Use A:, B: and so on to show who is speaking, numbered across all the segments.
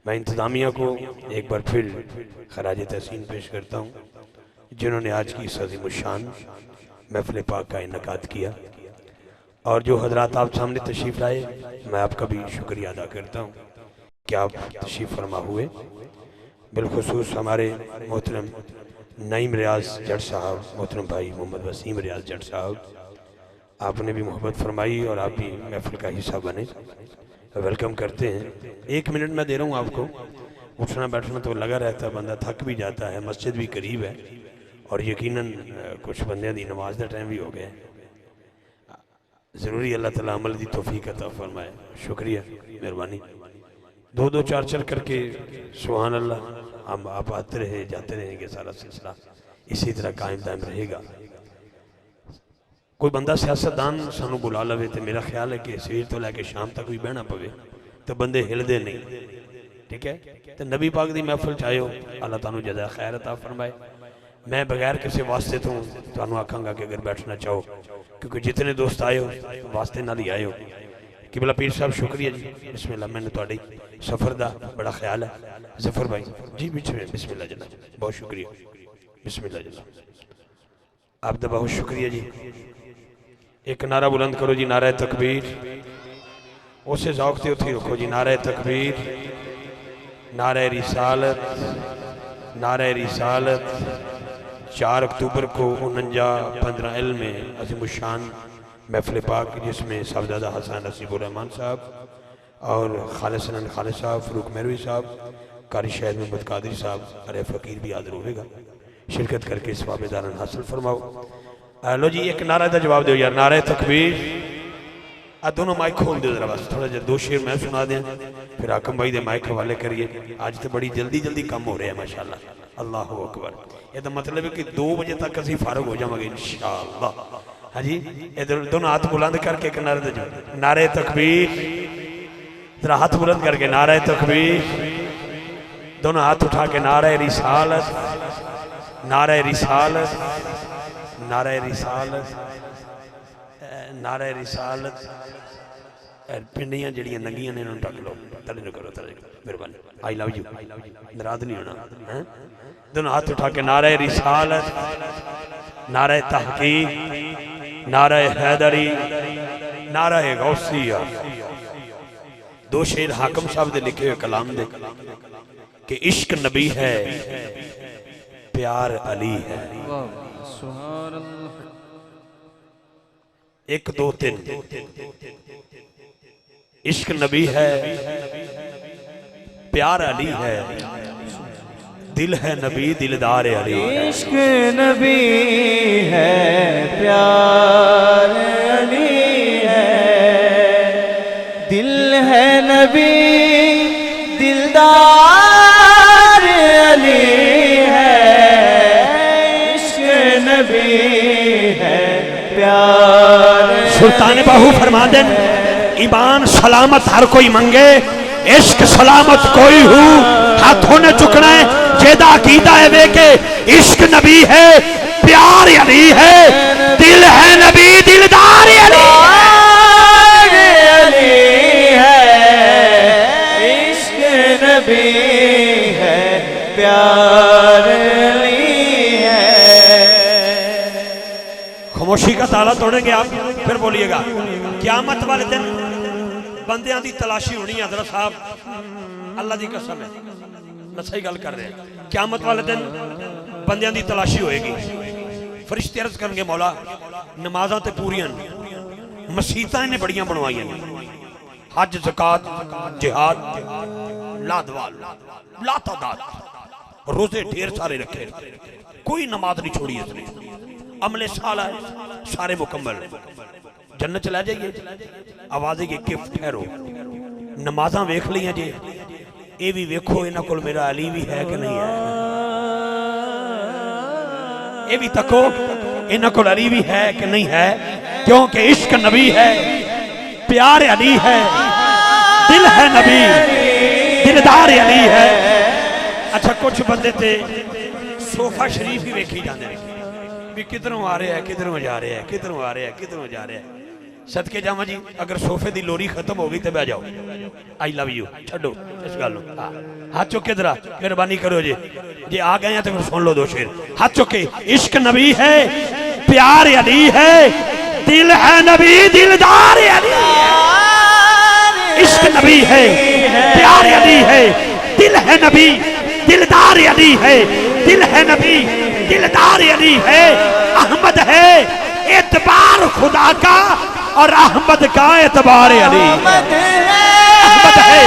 A: मैं इंतज़ामिया को एक बार फिर खराज तहसीन पेश करता हूँ जिन्होंने आज की इस अज़ीमुश्शान महफ़िल पाक का इनेकाद किया, और जो हजरात आप सामने तशरीफ़ लाए मैं आपका भी शुक्रिया अदा करता हूँ कि आप तशरीफ़ फरमा हुए। बिलखुसूस हमारे मोहतरम नईम रियाज जट साहब, मोहतरम भाई मोहम्मद वसीम रियाज जट साहब, आपने भी मोहब्बत फरमाई और आप भी महफ़िल का हिस्सा बने। वेलकम करते हैं। 1 मिनट मैं दे रहा हूँ आपको, उठना बैठना तो लगा रहता है, बंदा थक भी जाता है, मस्जिद भी करीब है और यकीनन कुछ बंदे दी नमाज का टाइम भी हो गया। ज़रूरी अल्लाह ताला अमल की तौफीक अता फरमाए। शुक्रिया, मेहरबानी। 2-2 4-4 करके सुभान अल्लाह हम आप आते रहे जाते रहेंगे, सारा सिलसिला इसी तरह कायम दायम रहेगा। कोई बंदा सियासतदान सानू बुला लवे तो मेरा ख्याल है कि सवेर तो लैके शाम तक भी बहना पवे तो बंदे हिलते नहीं, ठीक है। तो नबी पाक की महफिल च आयो, अल्लाह तुहानू जज़ा खैर अता फरमाए। मैं बगैर किसी वास्ते तो तुहानू आखांगा कि अगर बैठना चाहो, क्योंकि जितने दोस्त आए हो वास्ते नाल ही आए हो। किबला पीर साहब शुक्रिया जी, बिस्मिल्लाह। मैंने तुहाडी सफ़र का बड़ा ख्याल है। जफर भाई जी बिस्मिल्लाह जनाब, बहुत शुक्रिया, बिस्मिल्लाह जनाब, आपका बहुत शुक्रिया जी। एक नारा बुलंद करो जी, नारा तकबीर। उस जौक से उत्थे रखो जी, नारा तकबीर, नारा रिसालत, नारा रिसालत। 4 अक्टूबर को 49-15 में अज़ीमुश्शान महफ़िल पाक, जिसमें साहबजादा हसन नसीबुर्रहमान साहब और खालिद खालिद साहब, फ़रूक मेहरवी साहब, कारी शहद मोहम्मद कादरी साहब, अरे फ़कीर भी हाज़िर होगा। शिरकत करके सवाब-ए-दारन हासिल फरमाओ। लो जी, एक नारा का जवाब दो यार, नारा तकबीर। दोनों माइक खोल दो जरा, बस थोड़ा जहा 2 शेर मैं सुना दें, फिर आकम भाई दे माइक हवाले करिए। आज तो बड़ी जल्दी जल्दी काम हो रहा है माशाअल्लाह, अल्लाह अकबर। ये तो मतलब है कि 2 बजे तक असीं फारग हो जाएंगे इंशाअल्लाह। हाँ जी, इधर दोनों हाथ बुलंद करके एक नारे दो, नारे तकबीर। जरा हाथ बुलंद करके नारे तकबीर, दोनों हाथ उठा के नारे रिसालत, नारे रिसालत, नारे रिसालत, नारे रिसालत। पिंडियां जड़ियां नंगियां ने उन्होंने टक लो, तले न करो, तले मेहरबानी। आई लव यू, नाराज नहीं होना है। दोनों हाथ उठा के नारे रिसालत, नारे तहकीक, नारे हैदरी, नारे गौसिया। 2 शेर हाकम साहब दे लिखे हुए कलाम दे कि इश्क नबी है, प्यार अली है। 1 2 3। इश्क नबी है, प्यार अली है, दिल है नबी दिलदार अली।
B: इश्क नबी है, प्यार अली है, दिल है नबी दिलदार अली है। इश्क नबी है, प्यार।
A: सुल्तान बाहू फरमा दें, ईमान सलामत हर कोई मंगे, इश्क सलामत कोई हो हाथों ने चुकना है। जेदा अकीदा है वे के इश्क नबी है, प्यार अली है, दिल है नबी दिलदार अली
B: है। इश्क नबी है, प्यार अली है।
A: खामोशी का ताला तोड़ेंगे आप, फिर बोलिएगा। क़यामत वाले दिन बंदियां की तलाशी होनी है। हज़रत साहब अल्लाह की कसम है, मैं सही गल कर रहा। क़यामत वाले दिन बंदियां की तलाशी होएगी। फरिश्ते अर्ज करेंगे, मौला नमाज़ां ते पूरियां, मसीतां इन्हें बड़ियां बनवाइयां, हज ज़कात जिहाद लादवाल लातादाद, रोजे ढेर सारे रखे, कोई नमाज नहीं छोड़ी इसने, अमले साल है सारे मुकम्मल, जन्नत चला जाइए। आवाज़ है कि ठहरो, नमाजा वेख लिया जे, ये भी वेखो इन्हां कोल मेरा अली भी है कि नहीं है। ये भी तको इन्हां कोल अली भी है कि नहीं है, क्योंकि इश्क नबी है, प्यार अली है, दिल है नबी दिलदार अली है। अच्छा, कुछ बंदे ते सोफा शरीफ ही वेखी जाते हैं भी किधरों आ रहा है, किधरों जा रहा है, किधरों आ रहा है, किधरों जा रहा है। सदके जावा जी अगर सोफे की लोरी खत्म हो गई तो बह जाओ आई लव यू छो इस गल हाथ चुके जरा मेहरबानी करो जी जे आ गए हैं तो सुन लो दो शेर हाथ चुके इश्क नबी है प्यार अली है दिल है नबी दिलदार अली है इश्क नबी है प्यार अली है दिल है नबी दिलदार अली है दिल है नबी दिलदार अली है अहमद है एतबार खुदा का और अहमद का एतबार अली अहमद है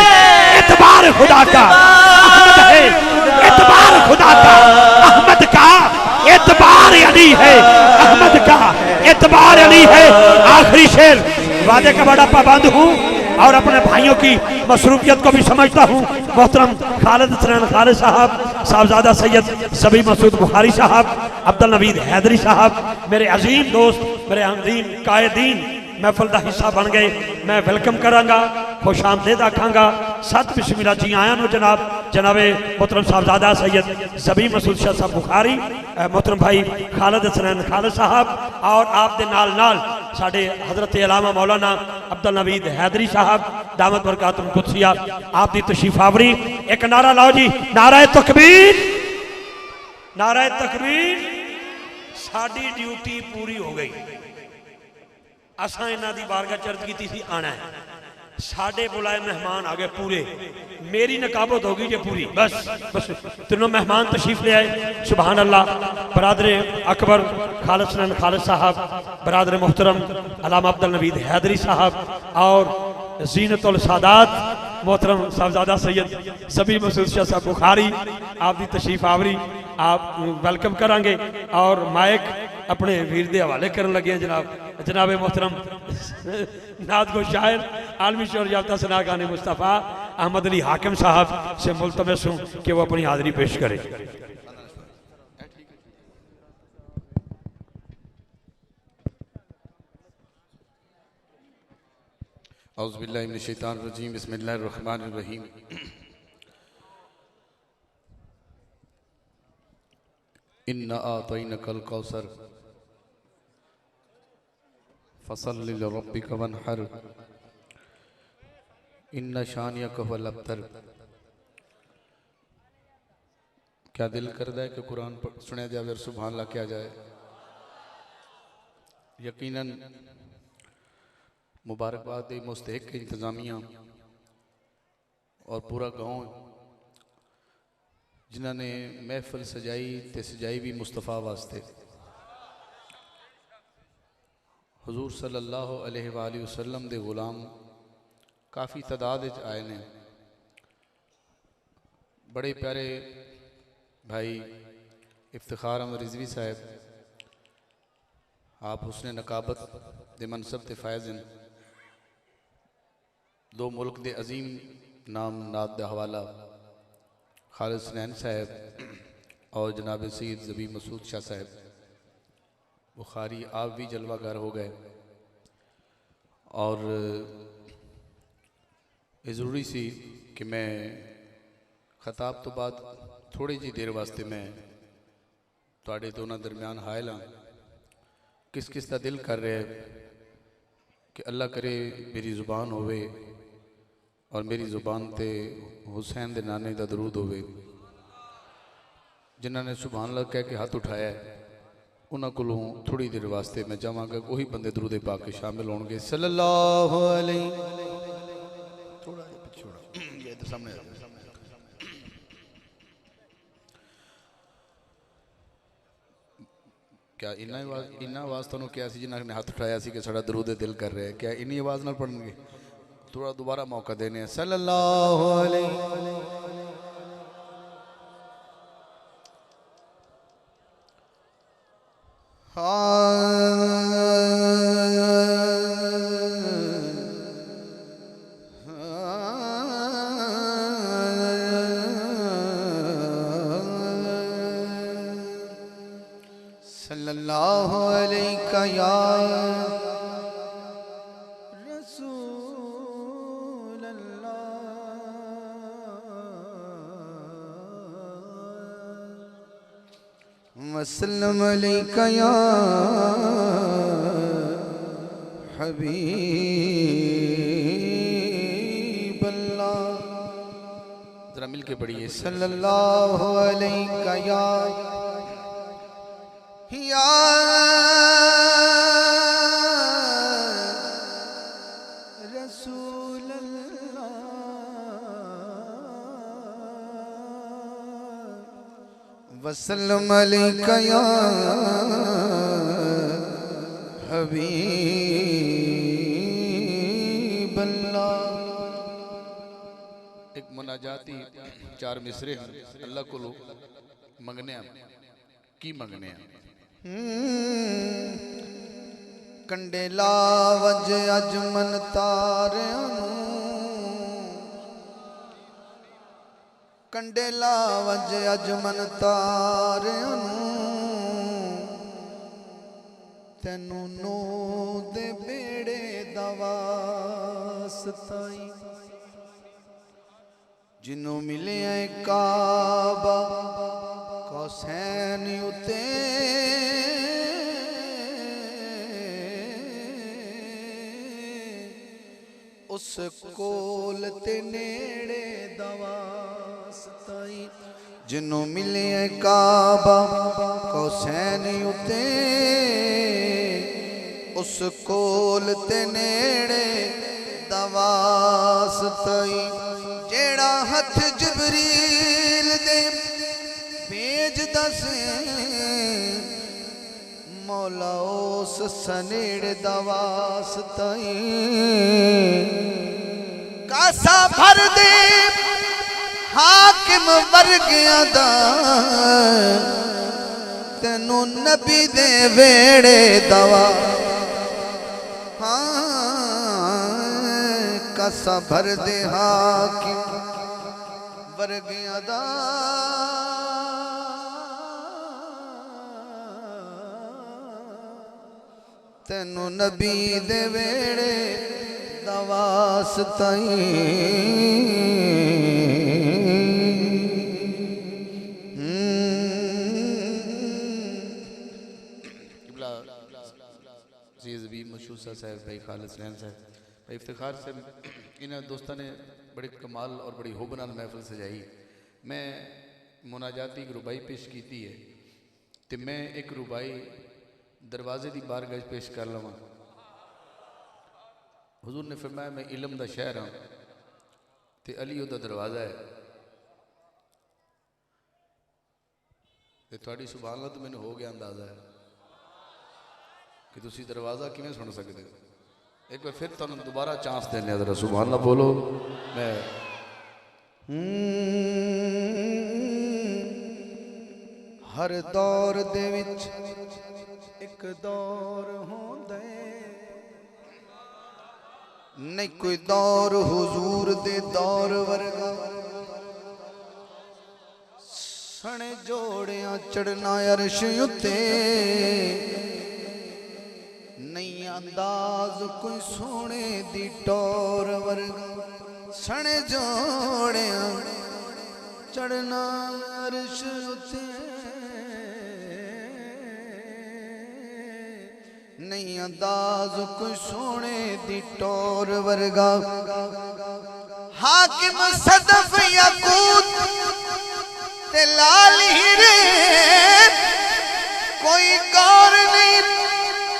A: एतबार खुदा का अहमद है एतबार खुदा का अहमद का एतबार अली है अहमद का एतबार अली है। आखिरी शेर वादे का बड़ा पाबंद हूँ और अपने भाइयों की मसरूफियत को भी समझता हूँ। मोहतरम खालिद हसनैन खालिद साहब साहबजादा सैयद सबी मसूद बुखारी साहब अब्दुल नवीद हैदरी साहब मेरे अजीम दोस्त मेरे अजीम कायदीन महफिल का हिस्सा बन गए। मैं वेलकम करांगा खुश आमदेद आखांगा सत बिस्मिल्लाह जी आया नो जनाब जनाबे मोहतरम साहबजादा सैयद सबी मसूद शाह साहब बुखारी मोहतरम भाई खालिद हसनैन खालिद साहब और आप दे नाल नाल साडे हजरत अलामा मौलाना अब्दुल नवीद हैदरी साहब दामत बरकातुल कुदसिया आप दी तशरीफ आवरी। एक नारा लाओ जी नारा तकबीर नारा तकबीर। साडी ड्यूटी पूरी हो गई असा इन्हां दी बारगाह चर्च की थी आना है साढ़े बुलाए मेहमान आ गए पूरे मेरी नकाबत होगी जो पूरी बस बस तीनों मेहमान तशरीफ ले आए सुबहान अल्लाह। बरादर अकबर खालिद हसनैन खालिद साहब बरादर मोहतरम अल्लामा अब्दुल नवीद हैदरी साहब और जीनतुल सादात मोहतरम साहबजादा सैयद सबी मसूद शाह साहब बुखारी आप दी तशरीफ आवरी आप वेलकम करांगे और माइक अपने वीर के हवाले करन लगे हैं जनाब जनाब मोहतरम नात को शायर आलमी शोर याफ्ता सनागाने मुस्तफ़ा अहमद अली हाकिम साहब से मुल्तमस हूँ कि वो अपनी हाजिरी पेश करे।
C: औज़ुबिल्लाहि मिनश्शैतानिर्रजीम बिस्मिल्लाहिर्रहमानिर्रहीम। इन्ना आतैनकल कौसर फसल्लि लिरब्बिका वन्हर इन्ना शानियका हुवल अब्तर। क्या दिल करता है कि कुरान सुना जाए और सुभान अल्लाह किया जाए। यकीनन मुबारकबाद मुस्तहिक इंतजामिया और पूरा गांव जिन्होंने महफिल सजाई ते सजाई भी मुस्तफ़ा वास्ते हुजूर सल्लल्लाहु अलैहि वसल्लम दे गुलाम काफ़ी तादाद आए ने। बड़े प्यारे भाई इफ्तिखार अहमद रिजवी साहब आप हुस्न नकाबत दे मनसब ते फायज़ हैं। दो मुल्क दे अजीम नाम नात दा हवाला खालिद हसनैन साहब और जनाब सैयद ज़बी मसूद शाह साहब बुखारी आप भी जलवागर हो गए और ये ज़रूरी सी कि मैं खताब तो बाद थोड़ी जी देर वास्ते मैं तुहाडे दोनों दरम्यान हायल हाँ। किस किस का दिल कर रहा है कि अल्लाह करे मेरी ज़ुबान होवे और मेरी ज़ुबान ते हुसैन दे नाने का दरूद होवे। जिन्होंने सुभान अल्लाह कह के हाथ उठाया है उन्होंने को थोड़ी देर वास्ते मैं चाहांगा वही बंदे दरूद पाक के शामिल होंगे सल्लल्लाहु अलैहि। थोड़ा ये इधर सामने क्या इन्ना आवाज़ तुहानू क्या सी जिन्होंने हाथ उठाया सी कि साड़ा दरूद दिल कर रहा है क्या इन्नी आवाज़ नाल पढ़नगे। थोड़ा दोबारा मौका देने सल्लल्लाहु अलैहि। सल्लल्लाहु अलैका या रसूल अल्लाह वसल्लम अलैका या हबीब अल्लाह। जरा मिलके पढ़िए सल्लल्लाहु अलैहि या रसूल अल्लाह वसल्लम अलैका या हबीब अल्लाह। एक मुनाजाती 4 मिसरे अल्लाह को मंगने की मंगने कंडे लावज अजमन तारियां कंडे लावज अजमन तारियां तैनू नो दे बेड़े दा वास्ताई जिन्नू मिले काबा कौसैन उते उस कोल ते नेड़े दवास्ताई जिन्नू मिले काबा कौसैन उते उस कोल ते नेड़े दवास्ताई जेड़ा हथ जबरील दे भेज दस मौला उस सनेड़े दवास्ताई कासा भर दे हाकिम वर्गियां दा तेनू नबी दे वेड़े दवा कासा भर दे हाकिम वर्गियां दा तेनू नबी दे वेड़े दवास्ताई मशहूर साहब भाई खालिद रहन साहब भाई इफ्तिखार से इन दोस्तों ने बड़े कमाल और बड़ी होब नाल महफिल सजाई। मैं मुनाजाती एक रुबाई पेश की है तो मैं एक रुबाई दरवाजे की बारगाह पेश कर लवां। हुजूर ने फरमाया मैं इलम दा शहर हाँ तो अली उदा दरवाज़ा है तो थोड़ी सुभान अल्लाह तो मैंने हो गया अंदाज़ा है कि तुसी दरवाज़ा किवें सुन सकते हो। एक बार फिर तुहानू दोबारा चांस देने जरा सुभान अल्लाह बोलो। मैं हर दौर दे विच एक दौर होंदा नहीं कोई दौर हुजूर दे दौर वर्गा सने जोड़ियां चढ़ना अरश उत्ते नहीं अंदाज कोई सोने दी टोर वर्गा सने जोड़ियां चढ़ना अरश उत्ते नहीं अंदाज कोई सोने दी टोर वर्गा हाकिम सदफ याकूत ते लाल हीरे कोई गौर नहीं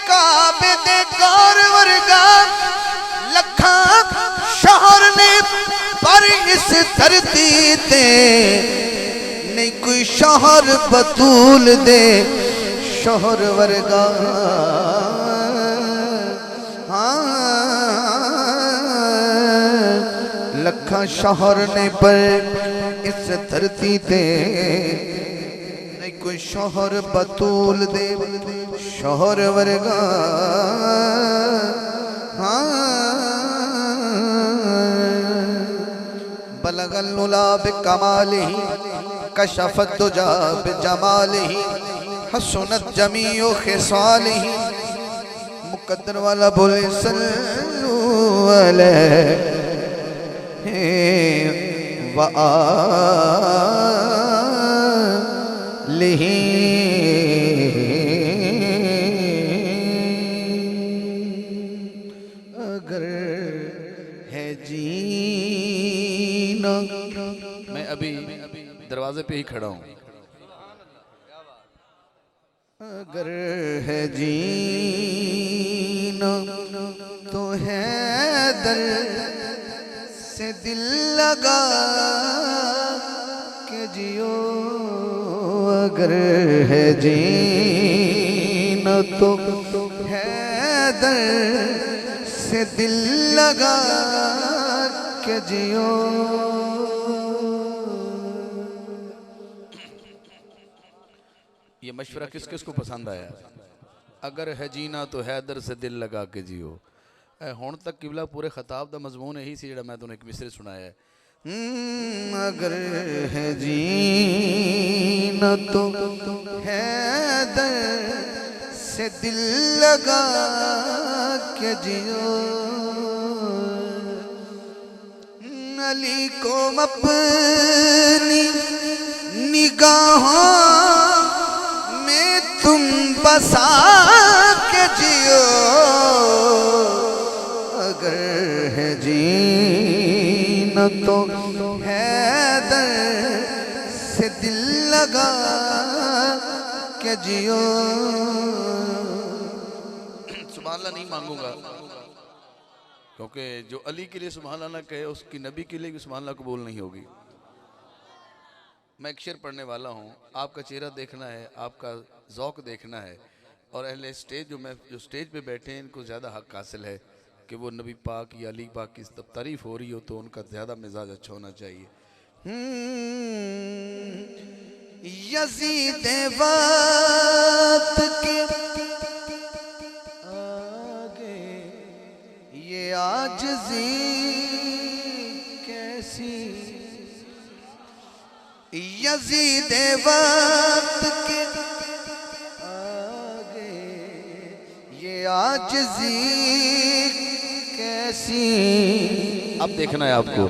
C: काबे दे गौर वर्गा लखा शहर ने पर इस धरती ते नहीं कोई शहर बतूल दे शहर वर्गा लखा शहर ने पर इस धरती ते नहीं कोई शहर बतूल दे शहर वर्गा बलगल उला बिकमालिही कशफत दुजा बिजमालिही हसनत जमीओ खिसालिही। मुकद्दर वाला बोले सल्लु अलैहि व आलिही। दरवाजे पे ही खड़ा हूँ।
B: अगर है जीना तो है दर से दिल लगा के जियो, अगर है जीना तो है दर से दिल लगा के जियो।
C: ये मशवरा किस किस को पसंद आया? अगर है जीना तो हैदर से दिल लगा के जियो। हुण तक किबला पूरे खिताब का मजमून यही सी जिहड़ा मैं तुहानूं एक मिसरे सुनाया है।
B: अगर है जीना तो हैदर से दिल लगा के जियो, अली को अपनी निगाहों में तुम बसा के जियो, अगर है जीना तो हैदर से दिल लगा के जियो।
C: सुभान अल्लाह नहीं मांगूंगा, क्योंकि जो अली के लिए सुभान अल्लाह ना कहे उसकी नबी के लिए भी सुभान अल्लाह कबूल नहीं होगी। मैं एक शेर पढ़ने वाला हूँ, आपका चेहरा देखना है, आपका ज़ौक़ देखना है, और अहले स्टेज जो स्टेज पे बैठे हैं इनको ज़्यादा हक़ हासिल है कि वो नबी पाक या अली पाक की तब तारीफ़ हो रही हो तो उनका ज़्यादा मिजाज अच्छा होना चाहिए।
B: यज़ीद वक्त के आगे ये आजिज़ी कैसी, यज़ीद वक्त के आगे ये आजिज़ी कैसी।
C: अब देखना है आपको,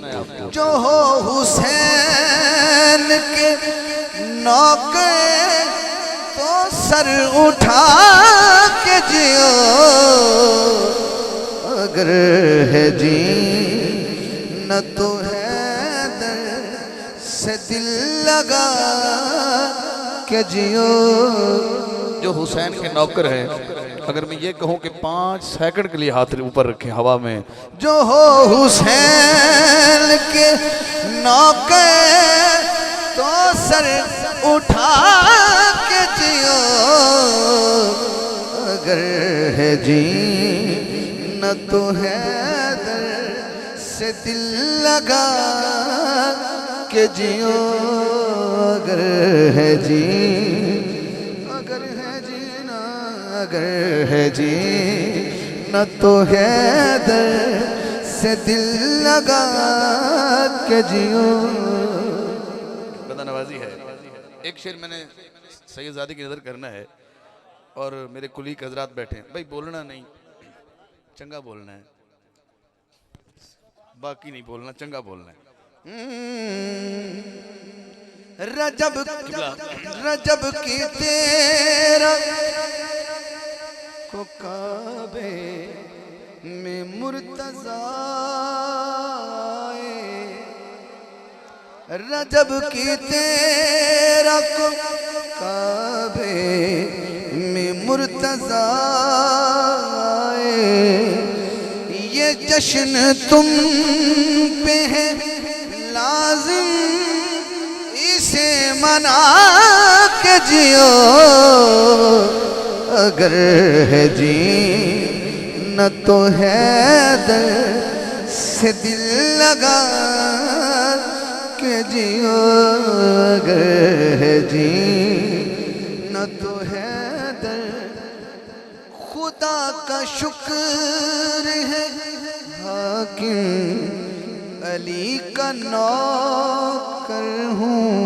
B: जो हो हुसैन के नौकर तो सर उठा के जियो, अगर है जीना तो हैदर से दिल लगा के जियो।
C: जो हुसैन के नौकर हैं, अगर मैं ये कहूँ कि 5 सेकंड के लिए हाथ ऊपर रखें हवा में,
B: जो हो हुसैन के नौकर तो सर उठा के जियो, अगर है जीना तो हैदर से दिल लगा के जियो, अगर है अगर है जीना तो हैदर से दिल लगा के जियो।
C: बंदा नवाजी है। एक शेर मैंने सैयदजादी की नज़र करना है और मेरे कुलीग हजरात बैठे हैं। भाई बोलना नहीं, चंगा बोलना है, बाकी नहीं बोलना, चंगा बोलना है।
B: रजब की तेरा को काबे में मुर्तज़ा, रजब की तेरा को काबे में मुर्तज़ा, ये जश्न तुम पे है लाजिम इसे मना के जियो, अगर है जीना तो हैदर से दिल लगा के जियो, अगर है जीना तो हैदर। खुदा का शुक्र है हाकिम अली का नौकर हूँ,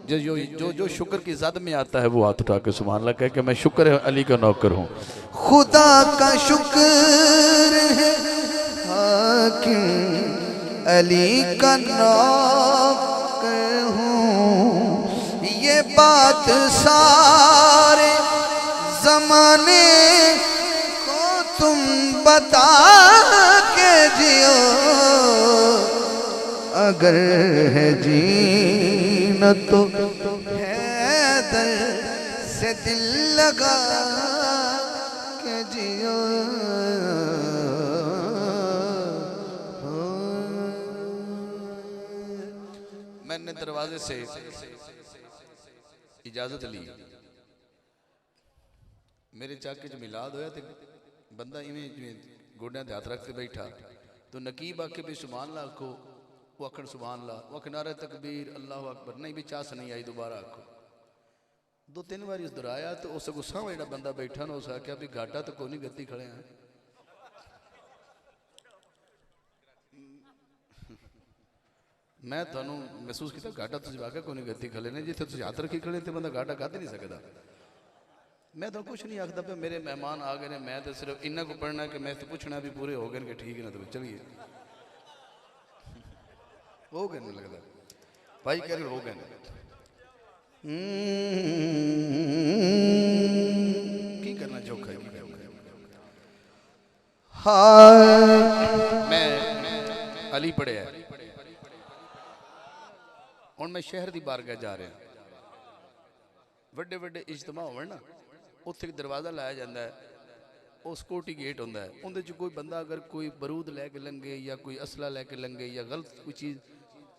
C: जो शुक्र की ज़द में आता है वो हाथ उठा के सुभान अल्लाह कह के मैं शुक्र है अली का नौकर हूँ।
B: खुदा का शुक्र है हाकिम अली का नौकर हूँ, ये बात सारे जमाने को तुम बता के जियो, अगर है जीना तो हैदर से दिल लगा के जियो।
C: मैंने दरवाजे से इजाजत ली, मेरे चाके च मिलाद होया ते बंदा इवें जिवें गोड्यां ते हाथ रख के बैठा तो नकीब आके भी सुभान अल्लाह आखो, वो आखन सुभान अल्लाह, वो आखन नारे तकबीर अल्लाह अकबर, नहीं भी चास नहीं आई, दोबारा आखो। 2-3 बारी उस दोहराया तो उस गुस्सा में जो बंदा बैठा ना उस आख्या भी घाटा तो कोई नहीं, गद्दी खड़े हैं। मैं थानू महसूस किया घाटा तुम वाकई कोई नहीं, गद्दी खड़े ने जिथे तुम हाथ रखी खड़े तो बंदा घाटा कद नहीं सकता। मैं तो कुछ नहीं आखता पे, मेरे मेहमान आ गए ने, मैं तो सिर्फ इन्ना को पढ़ना कि मैं तो पूछना भी पूरे हो गए कि ठीक है ना, तो चलिए हो गए नहीं लगता भाई, कह रहे हो गए। की करना चौखा है, मैं अली पढ़िया हुण मैं शहर की बारगाह जा रहा, वड्डे वड्डे इज्तमा होवन ना, उत्थे दरवाज़ा लाया जाता है, वो सिक्योरिटी गेट होंदा है, उहदे च कोई बंदा अगर कोई बरूद लैके लंघे या कोई असला लैके लंघे या गलत कोई चीज़,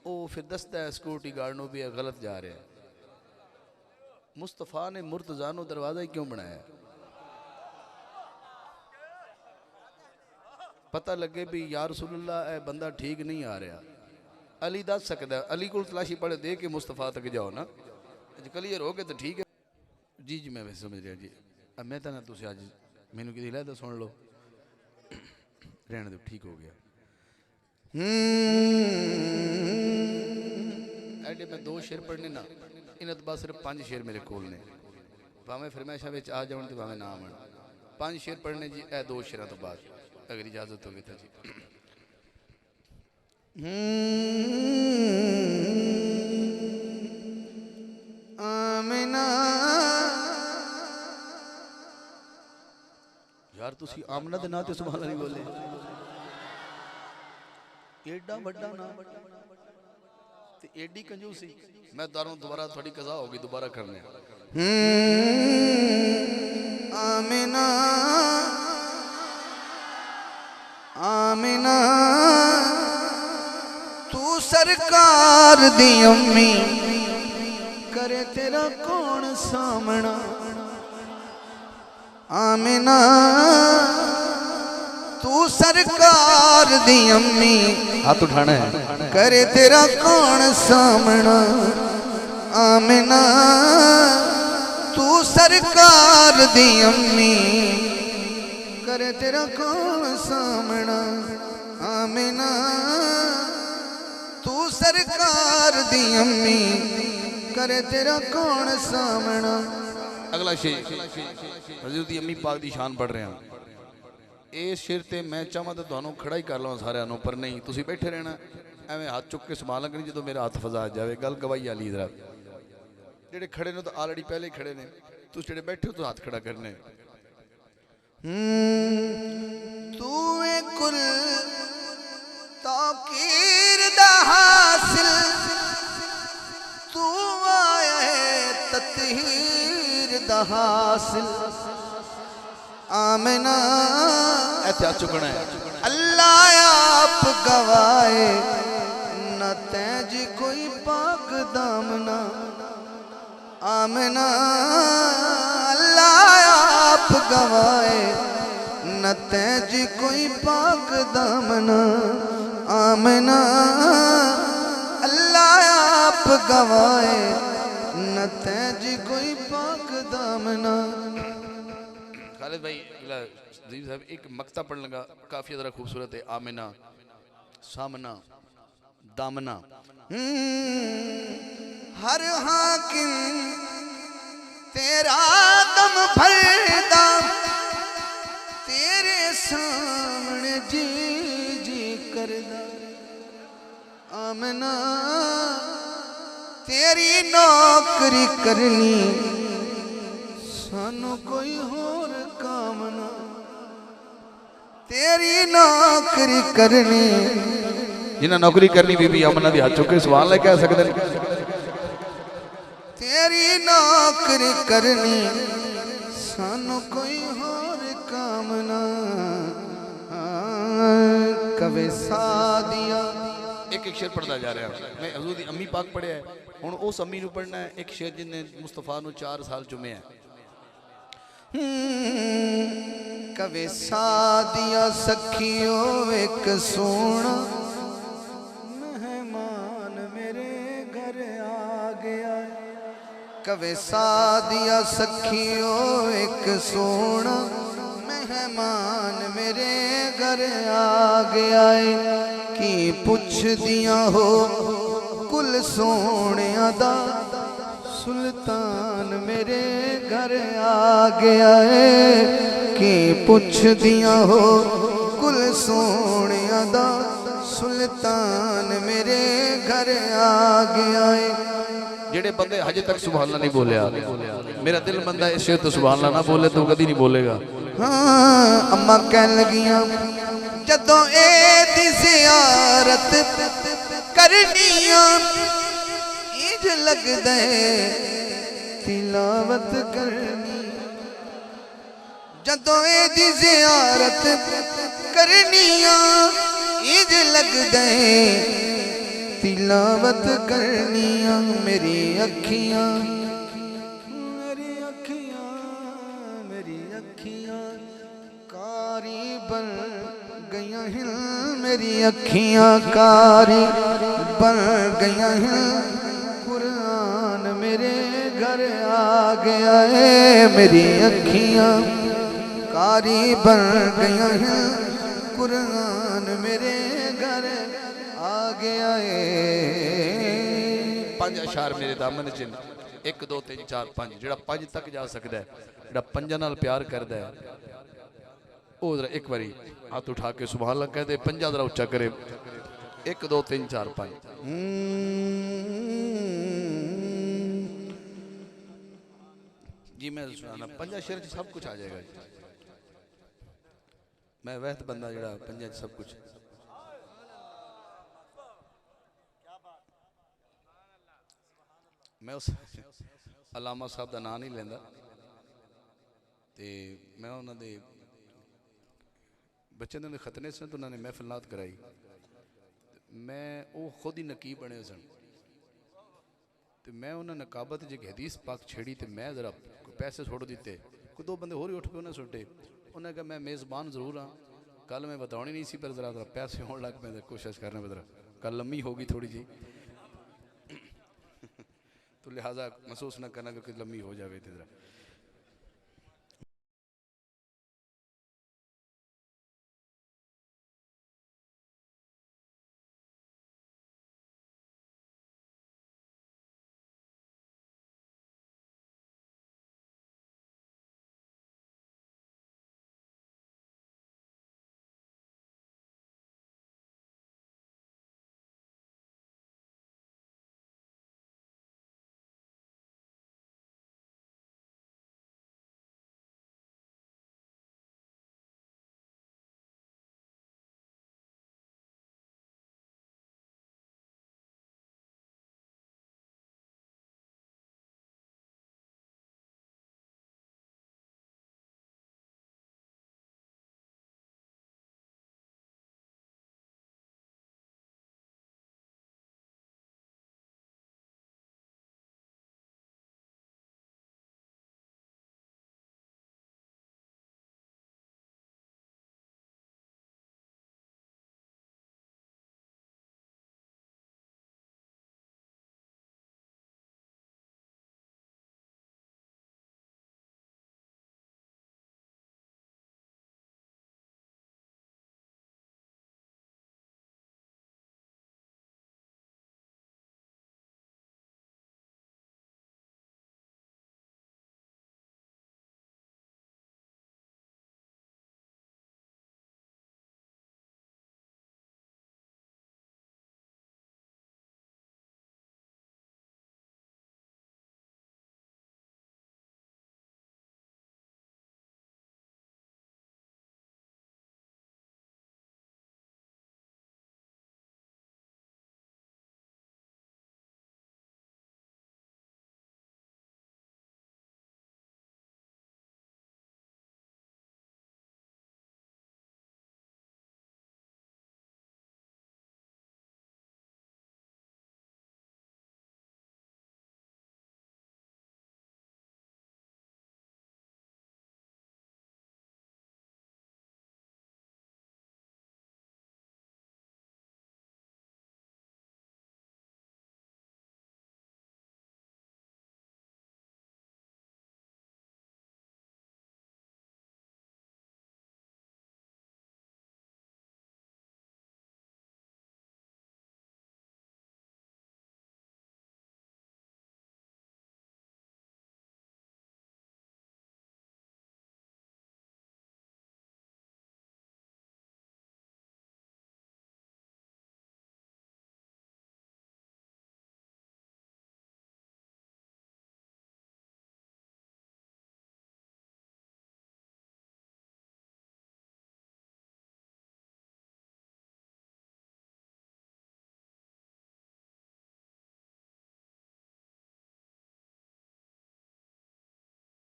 C: वो फिर दसदा है सिक्योरिटी गार्ड नूं भी यह गलत जा रहा है। मुस्तफा ने मुर्तज़ा नूं दरवाज़ा ही क्यों बनाया? पता लगे भी या रसूलुल्लाह ए बंदा ठीक नहीं आ रहा, अली दस सकता है, अली को तलाशी पड़े दे के मुस्तफा तक जाओ ना, क्लियर हो गए तो ठीक है जी। जी मैं वैसे समझ रहा जी, अब मैं तो ना तुम अज मैनू कि लहदा सुन लो, रहने दो ठीक हो गया। ऐडे मैं 2 शेर पढ़ने ना, इन्हें तो बस सिर्फ 5 शेर मेरे कोल ने, भावें फरमाइशा में आ जाओ तो भावें ना आवन, 5 शेर पढ़ने जी, ए 2 शेरों तो बाद अगर इजाजत होगी तो जी।
B: आमिना
C: यार तुसी आमना दे ना ते सुभान अल्लाह नहीं बोले, एडा बड़ा ना ते एडी कंजूसी। मैं दारों दोबारा थोड़ी कज़ा होगी, दोबारा करने।
B: आमिना आमिना तू सरकार दी अम्मी, करे तेरा कौन सामना। आमिना तू सरकार दी अम्मी,
C: हाथ उठाना है,
B: करे तेरा कौन सामना। आमिना तू सरकार दी अम्मी, करे तेरा कौन सामना। आमिना तू सरकार दी अम्मी, करे तेरा कौन सामना।
C: अगला शेर हज़रत अम्मी पाक दी शान पढ़ रहे हैं। इस शेर ते मैं चाहवा तो तुहानू खड़ा ही कर लवां सारिਆਂ ਨੂੰ, पर नहीं तुसी बैठे रहना एवं हाथ चुक के संभाल लगे, जो मेरा हाथ फजा जाए गल गवाही वाली। जरा जेडे खड़े ने तो ऑलरेडी पहले ही खड़े ने, तुस जेडे बैठे हो तो हाथ खड़ा करने।
B: तू कुल तौकीर दा हासिल, तू आए ततहीर दा हासिल। आमिना
C: ऐसे हाथ चुकना है,
B: अल्लाह आप गवाए न तेज कोई पाक दामना। आमिना अल्लाह आप गवाए न तेज कोई पाक दामना। आमिना अल्लाह आप गवाए न तेज कोई पाक दामना।
C: खालिद भाई अजीब साहब एक मक्ता पढ़ लगा, काफी ज़रा खूबसूरत है। आमिना सामना दामना।
B: हर हाकिम तेरा दम भरदा, तेरे सामने जी जी करदा। आमिना तेरी नौकरी करनी, सानू कोई होर काम ना। तेरी नौकरी करनी
C: जिन्हें नौकरी करनी बीबी अमना दी हाथ चुके सवाल है कह सकते हैं
B: तेरी नौकरी करनी सानू कोई होर काम ना कवे सादिया।
C: एक एक शेर पढ़ता जा रहा है मैं हजूर दी अम्मी पाक पढ़िया है हुण उस अम्मी नू पढ़ना है एक शेर जिन्हें मुस्तफा नू 4 साल चुमे है
B: कवे सादिया सखियो एक सोना मेहमान मेरे घर आ गया। कवे सादिया सखियो एक सोना मेहमान मेरे घर आ गया है कि पुछ दिया हो कुल सोने दा सुल्तान मेरे घर आ गया है कि पुछ दिया हो कुल सोने दा सुल्तान मेरे घर आ गया है।
C: जेड़े बंदे हजे तक सुभान अल्लाह नहीं बोलिया मेरा दिल बंदा इस शेर तो सुभान अल्लाह ना बोले तो कभी नहीं बोलेगा।
B: हाँ अम्मा कह लगियां जदों ए दी ज़ियारत करनियां इंज लगदा है तिलावत करनी। जदों ए दी ज़ियारत करनियां इंज लगदा है तिलावत करनियां। मेरी अखियां कारी बन गया हैं मेरी अखियां कारी बन गया हैं कुरान मेरे घर आ गया है। मेरी अखियां कारी बन गया हैं कुरान मेरे घर आ गया है।
C: 5 अशार मेरे दामन च 1 2 3 4 5 जेड़ा 5 तक जा सकता है जेड़ा 5 नाल प्यार करता है वो जरा एक बारी हाथ उठा के सुभान अल्लाह कहते 5 जरा उच्चा करे 1 2 3 4 5। जी मैं सुनाना 5 शेर च सब कुछ आ जाएगा जी। मैं वह बंदा जड़ा 5 च सब कुछ मैं उस अलामा साहब का नाम नहीं लेंदा ते मैं उन्होंने बच्चे ने खतने सन तो उन्होंने महफिलात कराई मैं वो खुद ही नकीब बने सन तो मैं उन्हें नकाबत जी हदीस पाक छेड़ी तो मैं जरा पैसे सुट दिते कोई 2 बंदे होर ही उठ पे उन्हें सुटे उन्हें कहा मैं मेज़बान जरूर हाँ कल मैं बतानी नहीं सी पर जरा जरा पैसे होने लग पे कोशिश करने पर जरा कल लम्मी होगी थोड़ी जी तो लिहाजा महसूस ना करना कि लम्मी हो जाए तो जरा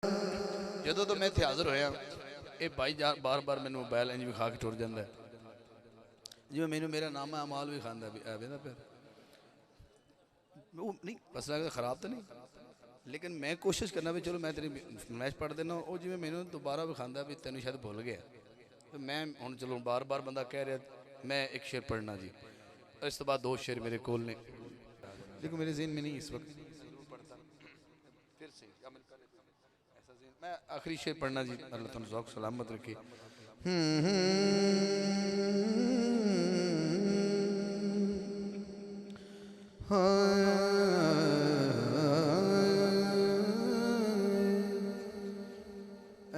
C: ਜਦੋਂ ਤੋਂ ਮੈਂ ਇੱਥੇ ਹਾਜ਼ਰ ਹੋਇਆ ਇਹ ਭਾਈ ਬਾਰ-ਬਾਰ ਮੈਨੂੰ ਮੋਬਾਈਲ ਇੰਜ ਵਿਖਾ ਕੇ ਟੁਰ ਜਾਂਦਾ ਜਿਵੇਂ ਮੈਨੂੰ ਮੇਰਾ ਨਾਮ ਅਮਾਲ ਵੀ ਖਾਂਦਾ ਵੀ ਐਵੇਂ ਪਿਆ ਉਹ ਨਹੀਂ ਬਸ ਲੱਗਦਾ ਖਰਾਬ ਤਾਂ ਨਹੀਂ लेकिन मैं कोशिश करना भी चलो मैं तेरी फरमाइश पढ़ देना वो जिमें मैंने दोबारा विखांदा भी तेन शायद भुल गया तो मैं हूँ चलो बार बार बंदा कह रहा मैं एक शेर पढ़ना जी इस तो बाद 2 शेर मेरे कोल ने लेकिन मेरे ज़हन में नहीं इस वक्त फिर से ऐसा मैं आखिरी शेर पढ़ना जी अल्लाह तुम ज़ौक़ सलामत रखे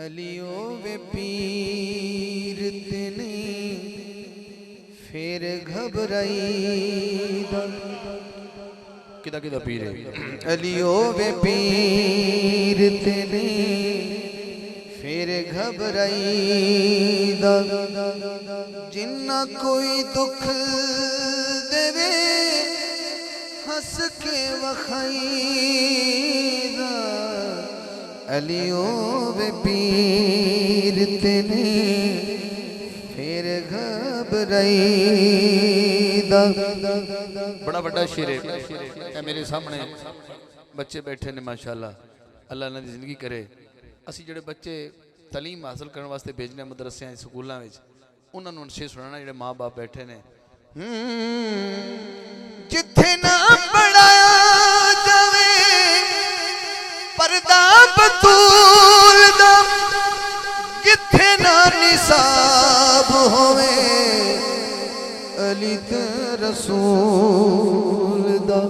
B: अलियो वे पीर तेने फिर घबराईदा
C: किदा किदा पीर है
B: अलियो वे पीर तेने फिर घबराईदा जिन्ना कोई दुख देवे हंस के वखाईदा अलियो वे पीर तेने फिर घबराईदा
C: बड़ा बड़ा शेर है मेरे सामने बच्चे बैठे ने माशाअल्लाह अल्लाह ने जिंदगी करे असी जेडे बच्चे तालीम हासिल करने वास्ते भेजने मदरसियां स्कूलों में उन्होंने शेर सुनाना जेडे माँ बाप बैठे ने
B: जिथे ना पढ़ाया जावे पर्दा बतूल दा जिथे ना निसाब होवे अली ते रसूल दा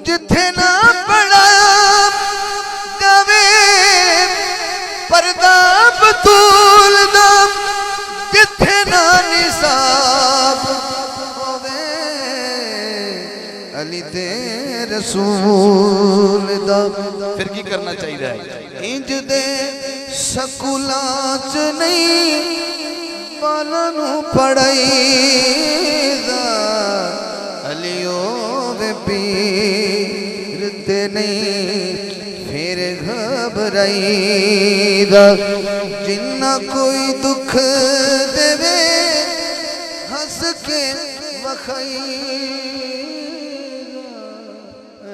B: जिथे ना पढ़ाया जावे पर्दा बतूल दा जिथे ना निसाब होवे अली ते रसूल दा
C: फिर की करना चाहिए
B: इंज दे स्कूलां च नहीं बालां नू पढ़ाईदा अलियो वे पीर ते नहीं फिर घबराईदा जिन्ना कोई दुख देवे हंस के वखाईदा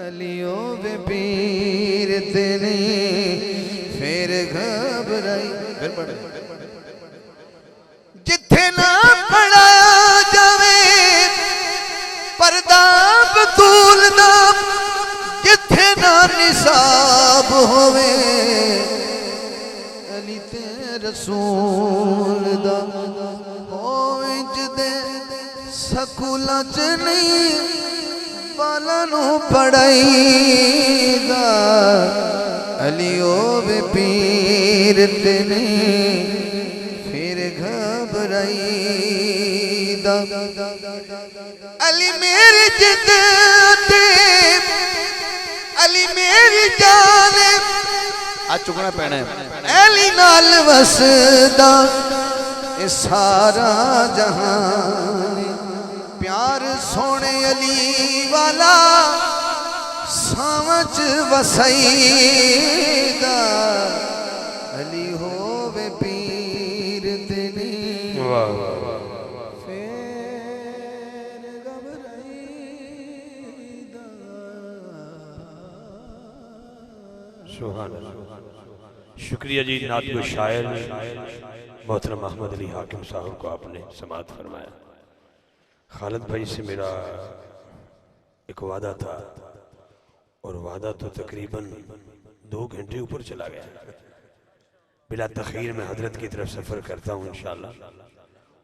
B: अलियो वे पीर तेने फिर घबराई जिथे ना पढ़ाया जावे पर्दा बतूल दा जिथे ना निसाब होवे अली ते रसूल दा हो इंज दे स्कूलां च नहीं बालां नू पढ़ाईदा अलियो वे पीर तेने फिर घबराईदा अली मेरी जिद ते अली मेरी जान
C: आज चुकना पैना है
B: अली नाल वसदा ये सारा जहान प्यार सोने अली वाला समझ वसईदा अली होवे पीर तेने
A: वाह
B: फिर घबराईदा
A: सुभान अल्लाह शुक्रिया जी नात को शायर मोहतरम अहमद अली हाकिम साहब को आपने समाअत फरमाया। खालिद भाई से मेरा एक वादा था और वादा तो तकरीबन 2 घंटे ऊपर चला गया। बिला तखीर में हजरत की तरफ सफ़र करता हूँ इंशाअल्लाह।